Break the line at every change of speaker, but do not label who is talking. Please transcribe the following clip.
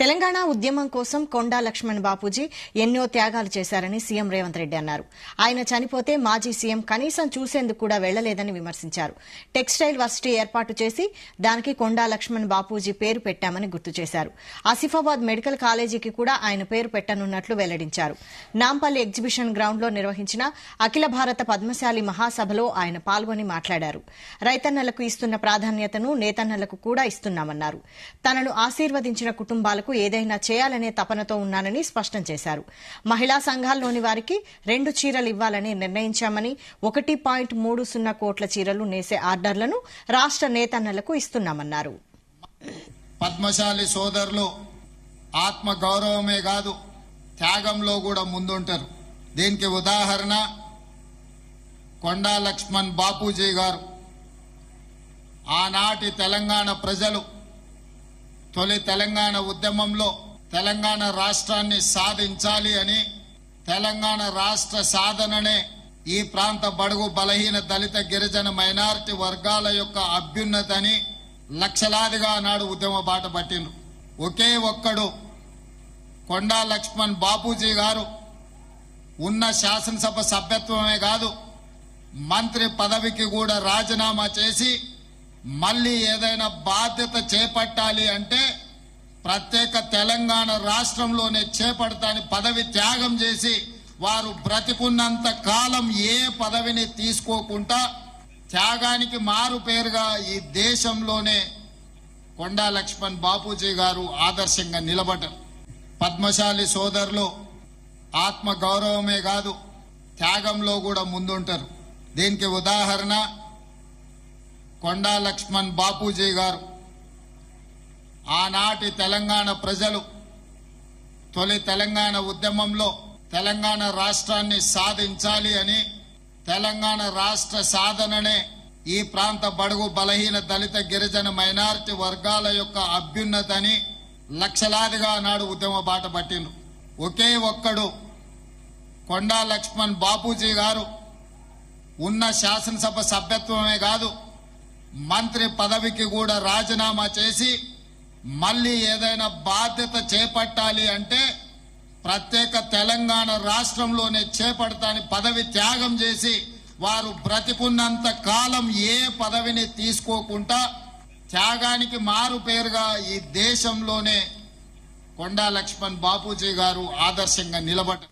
తెలంగాణ ఉద్యమం కోసం కొండా లక్ష్మణ్ బాపూజీ ఎన్నో త్యాగాలు చేశారని సీఎం రేవంత్ రెడ్డి అన్నారు. ఆయన చనిపోతే మాజీ సీఎం కనీసం చూసేందుకు కూడా వెళ్లలేదని విమర్శించారు. టెక్స్టైల్ వర్సిటీ ఏర్పాటు చేసి దానికి కొండా లక్ష్మణ్ బాపూజీ పేరు పెట్టామని గుర్తు చేశారు. ఆసిఫాబాద్ మెడికల్ కాలేజీకి కూడా ఆయన పేరు పెట్టనున్నట్లు వెల్లడించారు. నాంపల్లి ఎగ్జిబిషన్ గ్రౌండ్లో నిర్వహించిన అఖిల భారత పద్మశాలి మహాసభలో ఆయన పాల్గొని మాట్లాడారు. రైతన్నలకు ఇస్తున్న ప్రాధాన్యతను నేతన్నలకు కూడా ఇస్తున్నామన్నారు. తనను ఆశీర్వదించిన కుటుంబాలకు ఏదైనా చేయాలనే తపనతో ఉన్నానని స్పష్టం చేశారు. మహిళా సంఘాల్లోని వారికి 2 చీరలు ఇవ్వాలని నిర్ణయించామని 1.30 కోట్ల చీరలు నేసే ఆర్డర్లను రాష్ట్ర నేతన్నలకు ఇస్తున్నామన్నారు.
పద్మశాలి సోదరులు ఆత్మ గౌరవమే కాదు త్యాగంలో కూడా ముందుంటారు. దీనికి ఉదాహరణ కొండా లక్ష్మణ్ బాపూజీ గారు. ఆనాటి తెలంగాణ ప్రజలు తొలి తెలంగాణ ఉద్యమంలో తెలంగాణ రాష్ట్రాన్ని సాధించాలి అని, తెలంగాణ రాష్ట్ర సాధననే ఈ ప్రాంత బడుగు బలహీన దళిత గిరిజన మైనారిటీ వర్గాల యొక్క అభ్యున్నతని లక్షలాదిగా నాడు ఉద్యమ బాట పట్టిండ్రు. ఒకే ఒక్కడు కొండా లక్ష్మణ్ బాపూజీ గారు ఉన్న శాసనసభ సభ్యత్వమే కాదు మంత్రి పదవికి కూడా రాజీనామా చేసి మళ్లీ ఏదైనా బాధ్యత చేపట్టాలి అంటే ప్రత్యేక తెలంగాణ రాష్ట్రంలోనే చేపడతాని పదవి త్యాగం చేసి వారు బ్రతికున్నంత కాలం ఏ పదవిని తీసుకోకుండా త్యాగానికి మారు పేరుగా ఈ దేశంలోనే కొండా లక్ష్మణ్ బాపూజీ గారు ఆదర్శంగా నిలబడ్డారు. పద్మశాలి సోదరులు ఆత్మ గౌరవమే కాదు త్యాగంలో కూడా ముందుంటారు. దీనికి ఉదాహరణ కొండా లక్ష్మణ్ బాపూజీ గారు. ఆనాటి తెలంగాణ ప్రజలు తొలి తెలంగాణ ఉద్యమంలో తెలంగాణ రాష్ట్రాన్ని సాధించాలి అని, తెలంగాణ రాష్ట్ర సాధననే ఈ ప్రాంత బడుగు బలహీన దళిత గిరిజన మైనారిటీ వర్గాల యొక్క అభ్యున్నతని లక్షలాదిగా నాడు ఉద్యమ బాట పట్టిండ్రు. ఒకే ఒక్కడు కొండా లక్ష్మణ్ బాపూజీ గారు ఉన్న శాసనసభ సభ్యత్వమే కాదు మంత్రి పదవికి కూడా రాజీనామా చేసి మళ్లీ ఏదైనా బాధ్యత చేపట్టాలి అంటే ప్రత్యేక తెలంగాణ రాష్ట్రంలోనే చేపడతాని పదవి త్యాగం చేసి వారు బ్రతికున్నంత కాలం ఏ పదవిని తీసుకోకుండా త్యాగానికి మారు పేరుగా ఈ దేశంలోనే కొండా లక్ష్మణ్ బాపూజీ గారు ఆదర్శంగా నిలబడ్డారు.